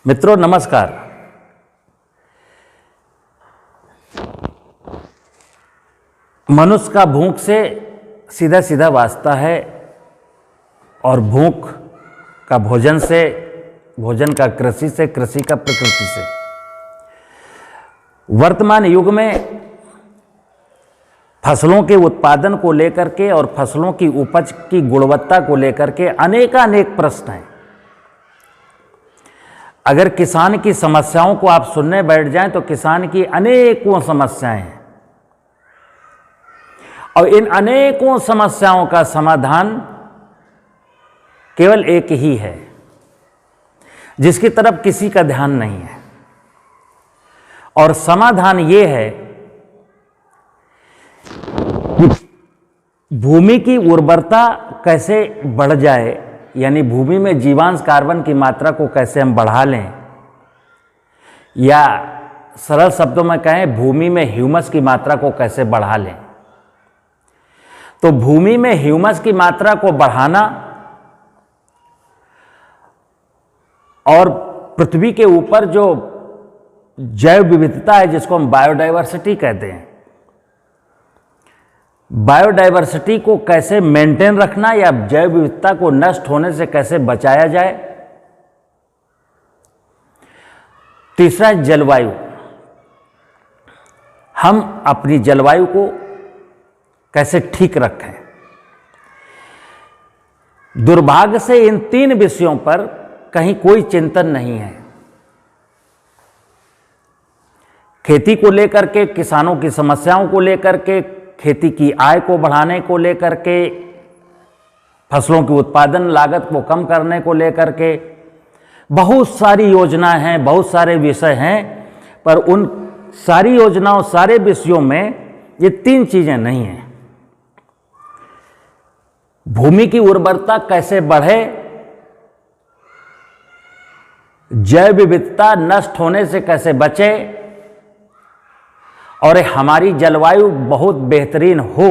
मित्रों नमस्कार। मनुष्य का भूख से सीधा सीधा वास्ता है और भूख का भोजन से, भोजन का कृषि से, कृषि का प्रकृति से। वर्तमान युग में फसलों के उत्पादन को लेकर के और फसलों की उपज की गुणवत्ता को लेकर के अनेकानेक प्रश्न हैं। अगर किसान की समस्याओं को आप सुनने बैठ जाएं तो किसान की अनेकों समस्याएं हैं और इन अनेकों समस्याओं का समाधान केवल एक ही है, जिसकी तरफ किसी का ध्यान नहीं है। और समाधान ये है कि भूमि की उर्वरता कैसे बढ़ जाए, यानी भूमि में जीवांश कार्बन की मात्रा को कैसे हम बढ़ा लें, या सरल शब्दों में कहें भूमि में ह्यूमस की मात्रा को कैसे बढ़ा लें। तो भूमि में ह्यूमस की मात्रा को बढ़ाना और पृथ्वी के ऊपर जो जैव विविधता है, जिसको हम बायोडायवर्सिटी कहते हैं, बायोडायवर्सिटी को कैसे मेंटेन रखना या जैव विविधता को नष्ट होने से कैसे बचाया जाए। तीसरा है जलवायु। हम अपनी जलवायु को कैसे ठीक रखें। दुर्भाग्य से इन तीन विषयों पर कहीं कोई चिंतन नहीं है। खेती को लेकर के, किसानों की समस्याओं को लेकर के, खेती की आय को बढ़ाने को लेकर के, फसलों की उत्पादन लागत को कम करने को लेकर के बहुत सारी योजनाएं हैं, बहुत सारे विषय हैं, पर उन सारी योजनाओं, सारे विषयों में ये तीन चीजें नहीं हैं। भूमि की उर्वरता कैसे बढ़े, जैव विविधता नष्ट होने से कैसे बचे, और हमारी जलवायु बहुत बेहतरीन हो,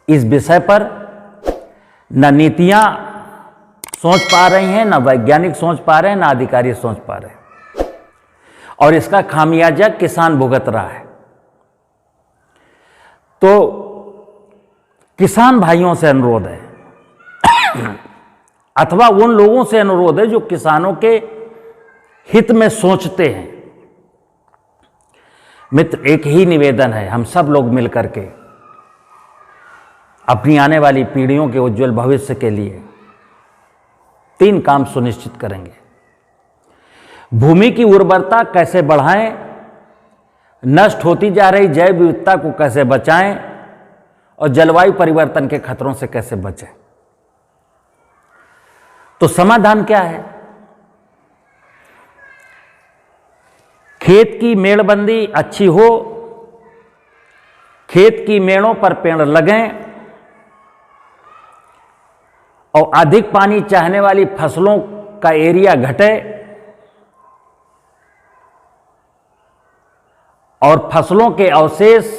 इस विषय पर न नीतियां सोच पा रही हैं, न वैज्ञानिक सोच पा रहे हैं, न अधिकारी सोच पा रहे हैं, और इसका खामियाजा किसान भुगत रहा है। तो किसान भाइयों से अनुरोध है अथवा उन लोगों से अनुरोध है जो किसानों के हित में सोचते हैं। मित्र, एक ही निवेदन है, हम सब लोग मिलकर के अपनी आने वाली पीढ़ियों के उज्जवल भविष्य के लिए तीन काम सुनिश्चित करेंगे। भूमि की उर्वरता कैसे बढ़ाएं, नष्ट होती जा रही जैव विविधता को कैसे बचाएं, और जलवायु परिवर्तन के खतरों से कैसे बचें। तो समाधान क्या है? खेत की मेड़बंदी अच्छी हो, खेत की मेड़ों पर पेड़ लगें और अधिक पानी चाहने वाली फसलों का एरिया घटे और फसलों के अवशेष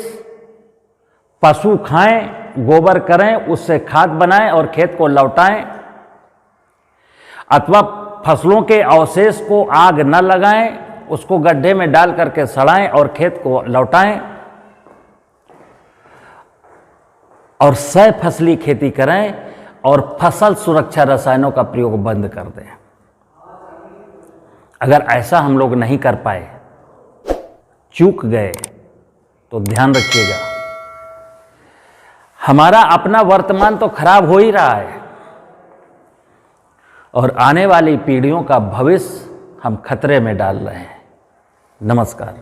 पशु खाएं, गोबर करें, उससे खाद बनाएं और खेत को लौटाएं, अथवा फसलों के अवशेष को आग न लगाएं, उसको गड्ढे में डाल करके सड़ाएं और खेत को लौटाएं, और सह फसली खेती करें और फसल सुरक्षा रसायनों का प्रयोग बंद कर दें। अगर ऐसा हम लोग नहीं कर पाए, चूक गए, तो ध्यान रखिएगा, हमारा अपना वर्तमान तो खराब हो ही रहा है और आने वाली पीढ़ियों का भविष्य हम खतरे में डाल रहे हैं। नमस्कार।